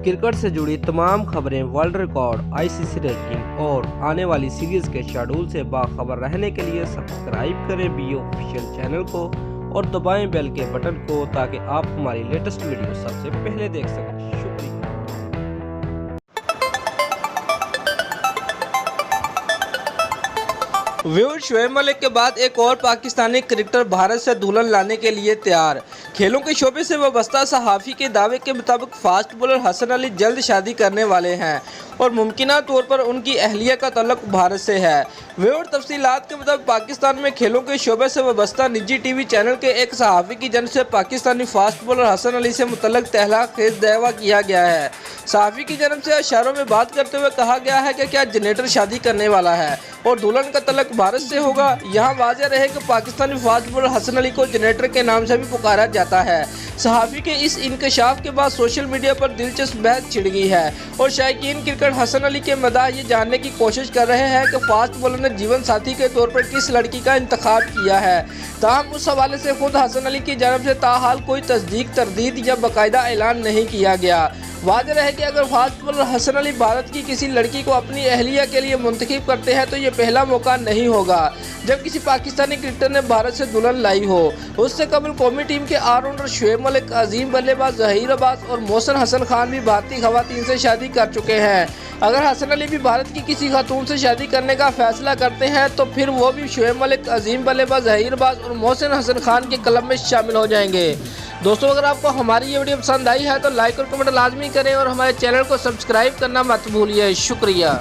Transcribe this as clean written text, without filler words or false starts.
Cricket से जुड़ी तमाम खबरें, वर्ल्ड रिकॉर्ड, आईसीसी रैंकिंग और आने वाली सीरीज के शेड्यूल से बाखबर रहने के लिए सब्सक्राइब करें बी ऑफिशियल चैनल को और दबाएं बेल के बटन को ताकि आप हमारी लेटेस्ट वीडियो सबसे पहले देख सकें। शुक्रिया। व्यूअर, शोएब मलिक के बाद एक और पाकिस्तानी क्रिकेटर भारत से दुल्हन लाने के लिए तैयार। खेलों के शोबे से वाबस्ता सहाफ़ी के दावे के मुताबिक फास्ट बॉलर हसन अली जल्द शादी करने वाले हैं और मुमकिना तौर पर उनकी अहलिया का तल्लुक भारत से है। व्यूअर, तफसीलात के मुताबिक पाकिस्तान में खेलों के शोबे से वाबस्ता निजी टीवी चैनल के एक सहाफ़ी की जानिब से पाकिस्तानी फास्ट बॉलर हसन अली से मुतल्लिक़ तहलका-खेज़ दावा किया गया है। सहाफ़ी की जानिब से इशारों में बात करते हुए कहा गया है कि क्या जनरेटर शादी करने वाला है और दुल्हन का तल्लुक भारत से होगा। यहाँ वाज़ेह रहे कि पाकिस्तानी फास्ट बॉलर हसन अली को जनरेटर के नाम से भी पुकारा जाता है। सहाफ़ी के इस इंकशाफ के बाद सोशल मीडिया पर दिलचस्प बहस छिड़ गई है और शायकीन क्रिकेट हसन अली के मदाह ये जानने की कोशिश कर रहे हैं कि फास्ट बॉलर ने जीवन साथी के तौर पर किस लड़की का इंतखाब किया है। ताहम उस हवाले से खुद हसन अली की जानिब से ताहाल कोई तस्दीक, तरदीद या बाकायदा ऐलान नहीं किया गया। वाज़ेह रहे कि अगर फास्ट बॉलर हसन अली भारत की किसी लड़की को अपनी अहलिया के लिए मुंतखब करते हैं तो ये पहला मौका नहीं होगा जब किसी पाकिस्तानी क्रिकेटर ने भारत से दुल्हन लाई हो। उससे कबल कौमी टीम के ऑलराउंडर शोएब मलिक, अजीम बल्लेबाज ज़हीर अब्बास और मोहसिन हसन खान भी भारतीय खवातीन से शादी कर चुके हैं। अगर हसन अली भी भारत की किसी खातून से शादी करने का फैसला करते हैं तो फिर वो भी शोएब मलिक, अजीम बल्लेबाज ज़हीर अब्बास और मोहसिन हसन खान के क्लब में शामिल हो जाएंगे। दोस्तों, अगर आपको हमारी ये वीडियो पसंद आई है तो लाइक और कमेंट लाजमी करें और हमारे चैनल को सब्सक्राइब करना मत भूलिए। शुक्रिया।